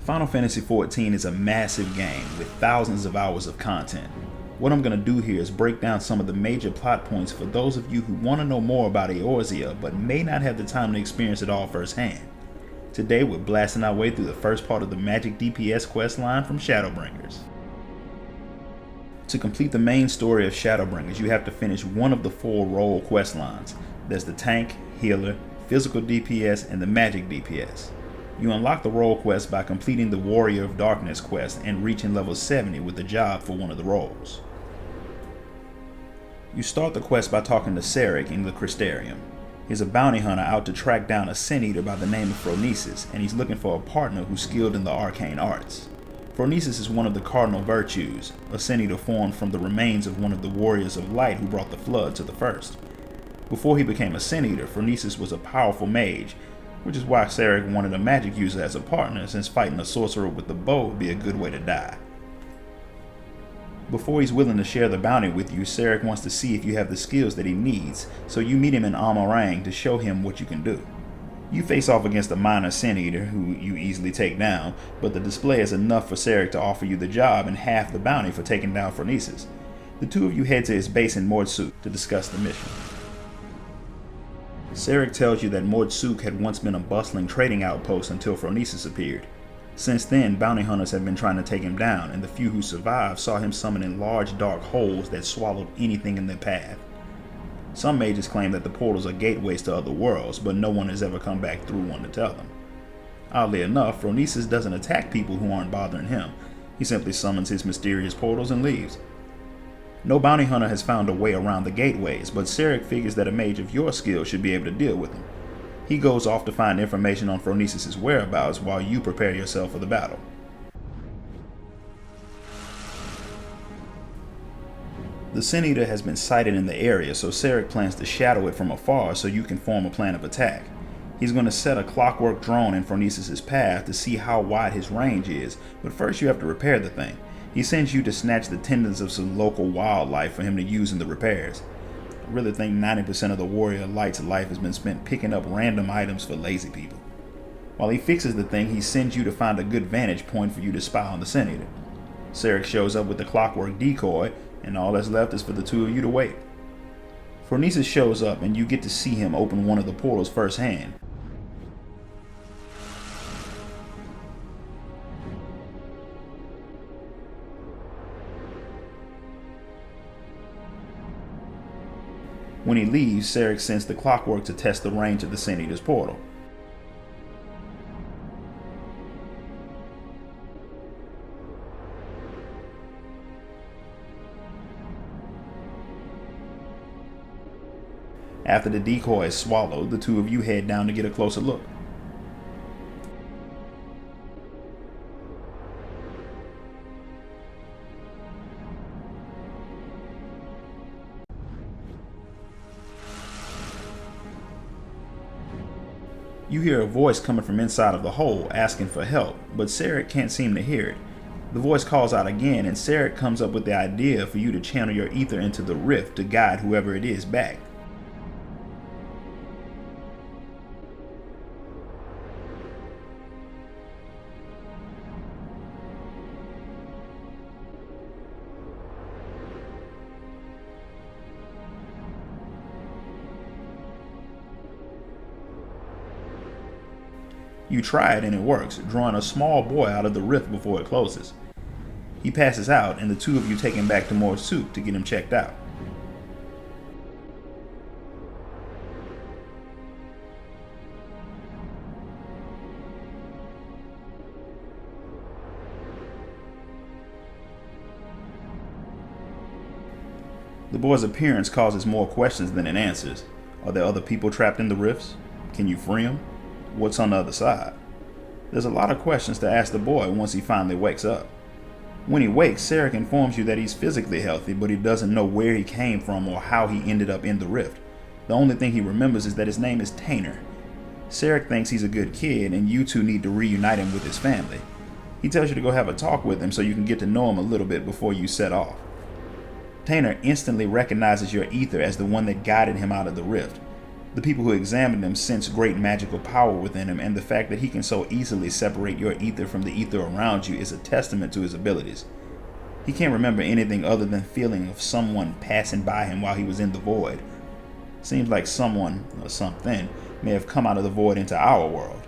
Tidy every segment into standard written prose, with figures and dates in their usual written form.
Final Fantasy XIV is a massive game with thousands of hours of content. What I'm going to do here is break down some of the major plot points for those of you who want to know more about Eorzea but may not have the time to experience it all firsthand. Today we're blasting our way through the first part of the Magic DPS quest line from Shadowbringers. To complete the main story of Shadowbringers, you have to finish one of the 4 role quest lines. There's the tank, healer, physical DPS, and the magic DPS. You unlock the role quest by completing the Warrior of Darkness quest and reaching level 70 with the job for one of the roles. You start the quest by talking to Sarek in the Crystarium. He's a bounty hunter out to track down a Sin Eater by the name of Phronesis, and he's looking for a partner who's skilled in the arcane arts. Phronesis is one of the Cardinal virtues, a Sin Eater formed from the remains of one of the Warriors of Light who brought the Flood to the First. Before he became a Sin Eater, Phronesis was a powerful mage, which is why Sarek wanted a magic user as a partner, since fighting a sorcerer with the bow would be a good way to die. Before he's willing to share the bounty with you, Sarek wants to see if you have the skills that he needs, so you meet him in Amarang to show him what you can do. You face off against a minor Sin Eater who you easily take down, but the display is enough for Sarek to offer you the job and half the bounty for taking down Phronesis. The two of you head to his base in Mordsuk to discuss the mission. Sarek tells you that Mordsuk had once been a bustling trading outpost until Phronesis appeared. Since then, bounty hunters have been trying to take him down, and the few who survived saw him summoning large dark holes that swallowed anything in their path. Some mages claim that the portals are gateways to other worlds, but no one has ever come back through one to tell them. Oddly enough, Phronesis doesn't attack people who aren't bothering him. He simply summons his mysterious portals and leaves. No bounty hunter has found a way around the gateways, but Sarek figures that a mage of your skill should be able to deal with him. He goes off to find information on Phronesis' whereabouts while you prepare yourself for the battle. The Sin Eater has been sighted in the area, so Sarek plans to shadow it from afar so you can form a plan of attack. He's going to set a clockwork drone in Phronesis' path to see how wide his range is, but first you have to repair the thing. He sends you to snatch the tendons of some local wildlife for him to use in the repairs. I really think 90% of the Warrior Light's life has been spent picking up random items for lazy people. While he fixes the thing, he sends you to find a good vantage point for you to spy on the Sin Eater. Sarek shows up with the clockwork decoy, and all that's left is for the two of you to wait. Phronesis shows up, and you get to see him open one of the portals firsthand. When he leaves, Sarek sends the clockwork to test the range of the Sin Eater's portal. After the decoy is swallowed, the two of you head down to get a closer look. You hear a voice coming from inside of the hole asking for help, but Sarek can't seem to hear it. The voice calls out again, and Sarek comes up with the idea for you to channel your ether into the rift to guide whoever it is back. You try it and it works, drawing a small boy out of the rift before it closes. He passes out, and the two of you take him back to Mordsuk to get him checked out. The boy's appearance causes more questions than it answers. Are there other people trapped in the rifts? Can you free them? What's on the other side? There's a lot of questions to ask the boy once he finally wakes up. When he wakes, Sarek informs you that he's physically healthy, but he doesn't know where he came from or how he ended up in the rift. The only thing he remembers is that his name is Tainer. Sarek thinks he's a good kid, and you two need to reunite him with his family. He tells you to go have a talk with him so you can get to know him a little bit before you set off. Tainer instantly recognizes your ether as the one that guided him out of the rift. The people who examined him sense great magical power within him, and the fact that he can so easily separate your ether from the ether around you is a testament to his abilities. He can't remember anything other than feeling of someone passing by him while he was in the void. Seems like someone, or something, may have come out of the void into our world.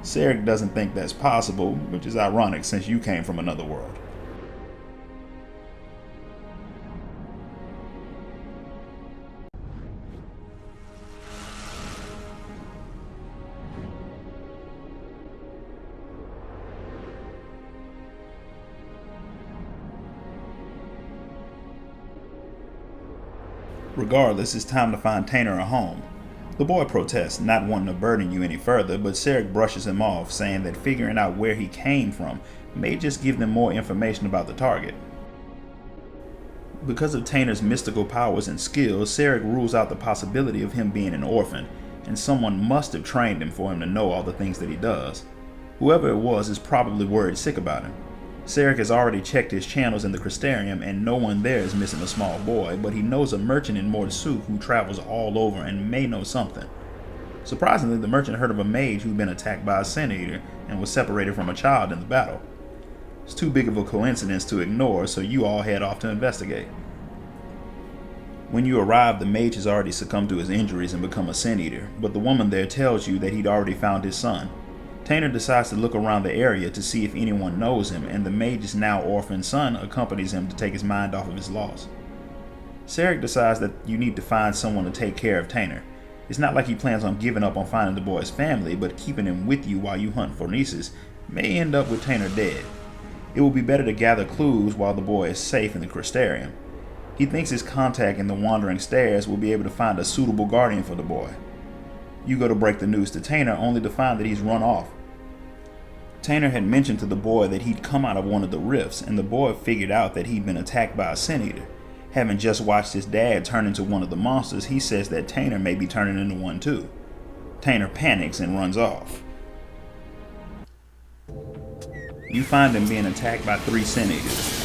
Sarek doesn't think that's possible, which is ironic since you came from another world. Regardless, it's time to find Tainer a home. The boy protests, not wanting to burden you any further, but Sarek brushes him off, saying that figuring out where he came from may just give them more information about the target. Because of Tainer's mystical powers and skills, Sarek rules out the possibility of him being an orphan, and someone must have trained him for him to know all the things that he does. Whoever it was is probably worried sick about him. Sarek has already checked his channels in the Crystarium, and no one there is missing a small boy, but he knows a merchant in Mordsuk who travels all over and may know something. Surprisingly, the merchant heard of a mage who'd been attacked by a Sin Eater and was separated from a child in the battle. It's too big of a coincidence to ignore, so you all head off to investigate. When you arrive, the mage has already succumbed to his injuries and become a Sin Eater, but the woman there tells you that he'd already found his son. Tainer decides to look around the area to see if anyone knows him, and the mage's now orphaned son accompanies him to take his mind off of his loss. Sarek decides that you need to find someone to take care of Tainer. It's not like he plans on giving up on finding the boy's family, but keeping him with you while you hunt Phronesis may end up with Tainer dead. It will be better to gather clues while the boy is safe in the Crystarium. He thinks his contact in the Wandering Stairs will be able to find a suitable guardian for the boy. You go to break the news to Tainer only to find that he's run off. Tainer had mentioned to the boy that he'd come out of one of the rifts, and the boy figured out that he'd been attacked by a Sin Eater. Having just watched his dad turn into one of the monsters, he says that Tainer may be turning into one too. Tainer panics and runs off. You find him being attacked by 3 Sin Eaters.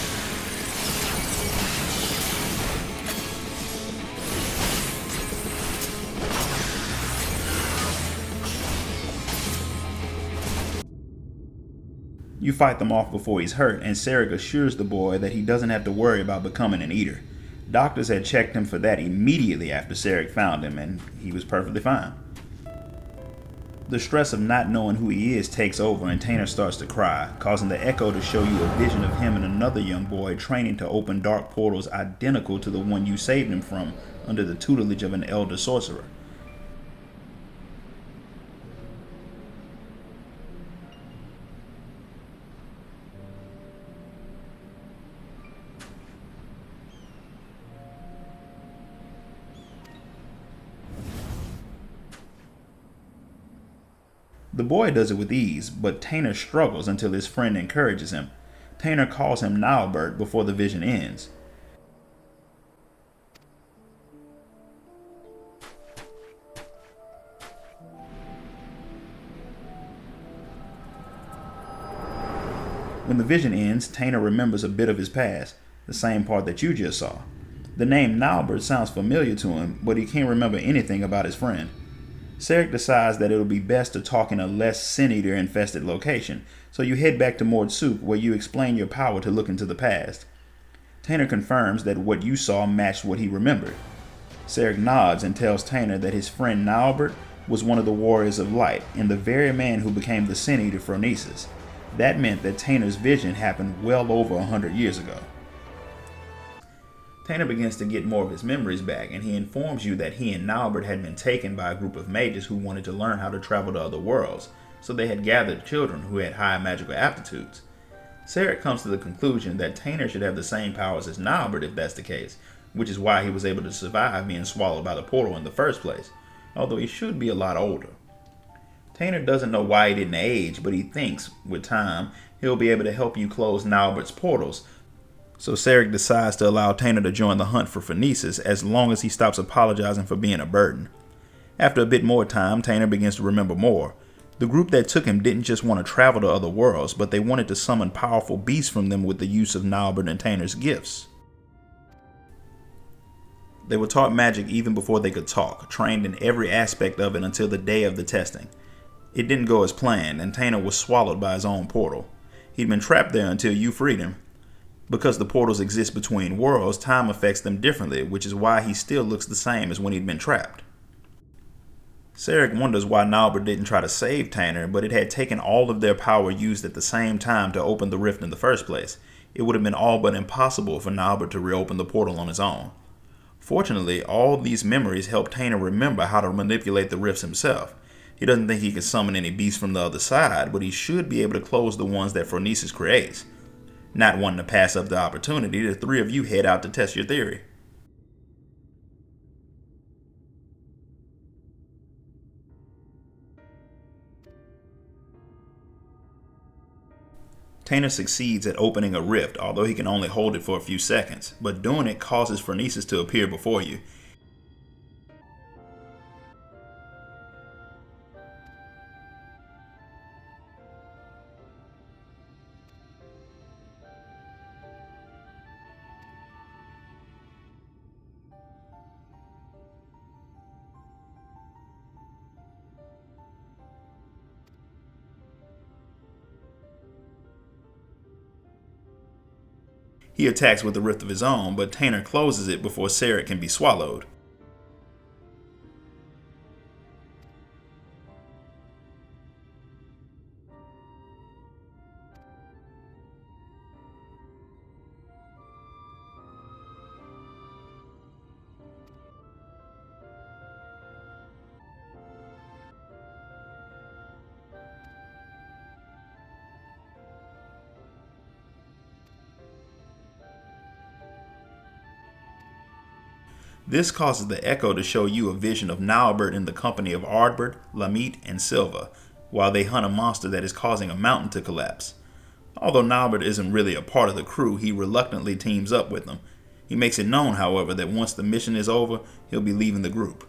You fight them off before he's hurt, and Sarek assures the boy that he doesn't have to worry about becoming an eater. Doctors had checked him for that immediately after Sarek found him, and he was perfectly fine. The stress of not knowing who he is takes over, and Tainer starts to cry, causing the Echo to show you a vision of him and another young boy training to open dark portals identical to the one you saved him from under the tutelage of an elder sorcerer. The boy does it with ease, but Tainer struggles until his friend encourages him. Tainer calls him Nyelbert before the vision ends. When the vision ends, Tainer remembers a bit of his past, the same part that you just saw. The name Nyelbert sounds familiar to him, but he can't remember anything about his friend. Sarek decides that it'll be best to talk in a less Sin Eater infested location, so you head back to Mordsuk where you explain your power to look into the past. Tainer confirms that what you saw matched what he remembered. Sarek nods and tells Tainer that his friend Nyelbert was one of the Warriors of Light and the very man who became the Sin Eater Phronesis. That meant that Tainer's vision happened well over 100 years ago. Tainer begins to get more of his memories back, and he informs you that he and Nyelbert had been taken by a group of mages who wanted to learn how to travel to other worlds, so they had gathered children who had high magical aptitudes. Sarek comes to the conclusion that Tainer should have the same powers as Nyelbert if that's the case, which is why he was able to survive being swallowed by the portal in the first place, although he should be a lot older. Tainer doesn't know why he didn't age, but he thinks, with time, he'll be able to help you close Nyelbert's portals. So Sarek decides to allow Tainer to join the hunt for Phronesis as long as he stops apologizing for being a burden. After a bit more time, Tainer begins to remember more. The group that took him didn't just want to travel to other worlds, but they wanted to summon powerful beasts from them with the use of Nyelbert and Tainer's gifts. They were taught magic even before they could talk, trained in every aspect of it until the day of the testing. It didn't go as planned, and Tainer was swallowed by his own portal. He'd been trapped there until you freed him. Because the portals exist between worlds, time affects them differently, which is why he still looks the same as when he'd been trapped. Sarek wonders why Nyelbert didn't try to save Tainer, but it had taken all of their power used at the same time to open the rift in the first place. It would have been all but impossible for Nyelbert to reopen the portal on his own. Fortunately, all these memories help Tainer remember how to manipulate the rifts himself. He doesn't think he can summon any beasts from the other side, but he should be able to close the ones that Phronesis creates. Not wanting to pass up the opportunity, the three of you head out to test your theory. Tainer succeeds at opening a rift, although he can only hold it for a few seconds, but doing it causes Phronesis to appear before you. He attacks with a rift of his own, but Tainer closes it before Sarek can be swallowed. This causes the Echo to show you a vision of Nyelbert in the company of Ardbert, Lamit, and Silva, while they hunt a monster that is causing a mountain to collapse. Although Nyelbert isn't really a part of the crew, he reluctantly teams up with them. He makes it known, however, that once the mission is over, he'll be leaving the group.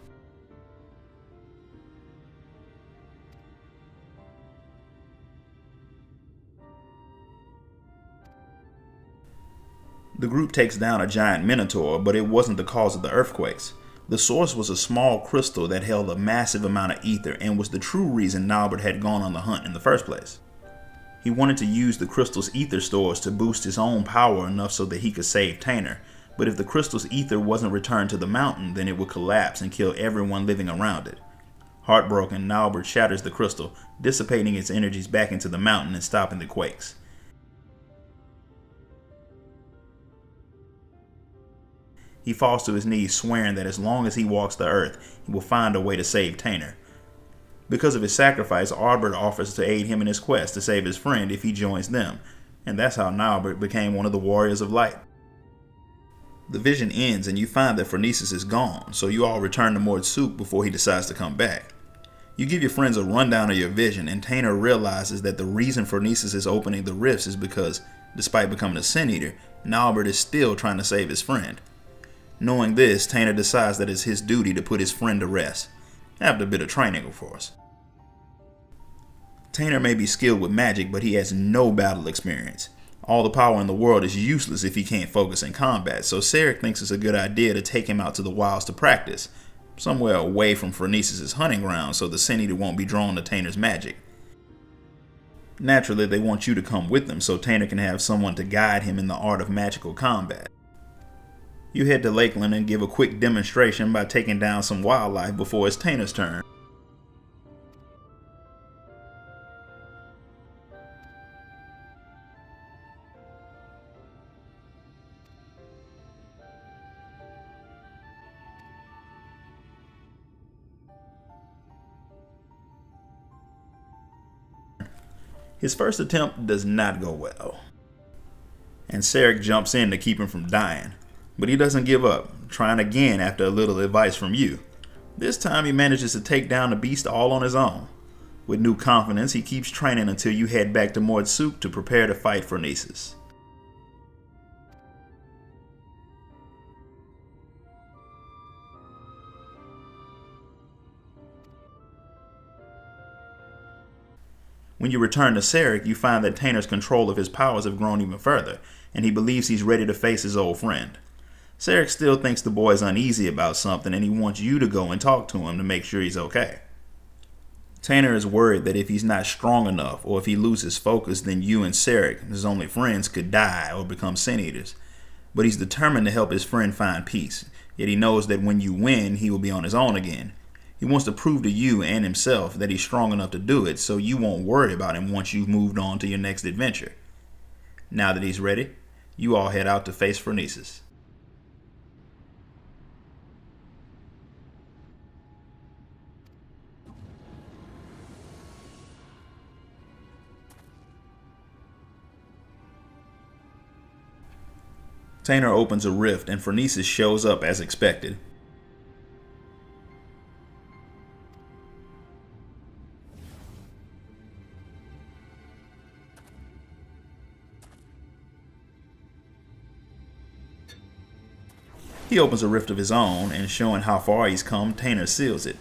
The group takes down a giant minotaur, but it wasn't the cause of the earthquakes. The source was a small crystal that held a massive amount of ether and was the true reason Nyelbert had gone on the hunt in the first place. He wanted to use the crystal's ether stores to boost his own power enough so that he could save Tainer, but if the crystal's ether wasn't returned to the mountain, then it would collapse and kill everyone living around it. Heartbroken, Nyelbert shatters the crystal, dissipating its energies back into the mountain and stopping the quakes. He falls to his knees, swearing that as long as he walks the earth, he will find a way to save Tainer. Because of his sacrifice, Ardbert offers to aid him in his quest to save his friend if he joins them, and that's how Nyelbert became one of the Warriors of Light. The vision ends and you find that Phronesis is gone, so you all return to Mordsuk before he decides to come back. You give your friends a rundown of your vision, and Tainer realizes that the reason Phronesis is opening the rifts is because, despite becoming a Sin Eater, Nyelbert is still trying to save his friend. Knowing this, Tainer decides that it's his duty to put his friend to rest. After a bit of training, of course. Tainer may be skilled with magic, but he has no battle experience. All the power in the world is useless if he can't focus in combat, so Sarek thinks it's a good idea to take him out to the wilds to practice, somewhere away from Phronesis' hunting ground so the Sin Eater won't be drawn to Tainer's magic. Naturally, they want you to come with them so Tainer can have someone to guide him in the art of magical combat. You head to Lakeland and give a quick demonstration by taking down some wildlife before it's Tainer's turn. His first attempt does not go well, and Sarek jumps in to keep him from dying. But he doesn't give up, trying again after a little advice from you. This time he manages to take down the beast all on his own. With new confidence, he keeps training until you head back to Mordsuk to prepare to fight Phronesis. When you return to Sarek, you find that Tainer's control of his powers have grown even further, and he believes he's ready to face his old friend. Sarek still thinks the boy is uneasy about something and he wants you to go and talk to him to make sure he's okay. Tanner is worried that if he's not strong enough or if he loses focus, then you and Sarek, his only friends, could die or become sin eaters. But he's determined to help his friend find peace, yet he knows that when you win, he will be on his own again. He wants to prove to you and himself that he's strong enough to do it, so you won't worry about him once you've moved on to your next adventure. Now that he's ready, you all head out to face Phronesis. Tanner opens a rift and Phronesis shows up as expected. He opens a rift of his own, and showing how far he's come, Tanner seals it.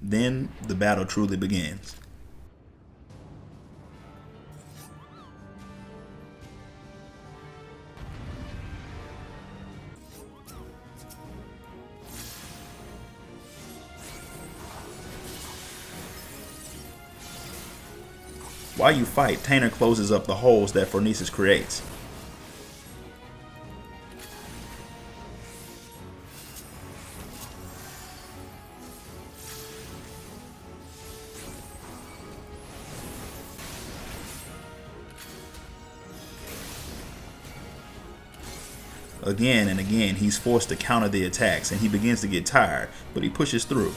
Then the battle truly begins. While you fight, Tanner closes up the holes that Phronesis creates. Again and again, he's forced to counter the attacks, and he begins to get tired, but he pushes through.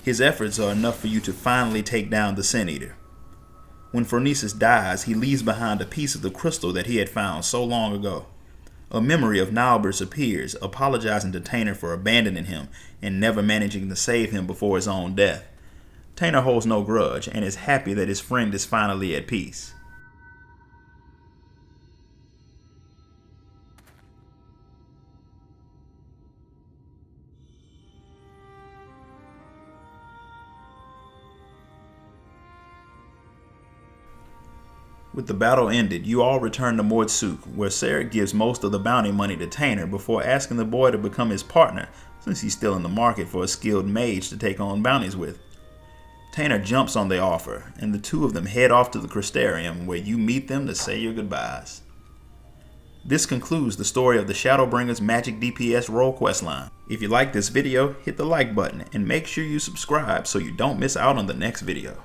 His efforts are enough for you to finally take down the Sin Eater. When Phronesis dies, he leaves behind a piece of the crystal that he had found so long ago. A memory of Nyelbert appears, apologizing to Tanner for abandoning him and never managing to save him before his own death. Tanner holds no grudge and is happy that his friend is finally at peace. With the battle ended, you all return to Mordsuk, where Sarek gives most of the bounty money to Tanner before asking the boy to become his partner, since he's still in the market for a skilled mage to take on bounties with. Tanner jumps on the offer, and the two of them head off to the Crystarium, where you meet them to say your goodbyes. This concludes the story of the Shadowbringers Magic DPS Role Quest line. If you like this video, hit the like button, and make sure you subscribe so you don't miss out on the next video.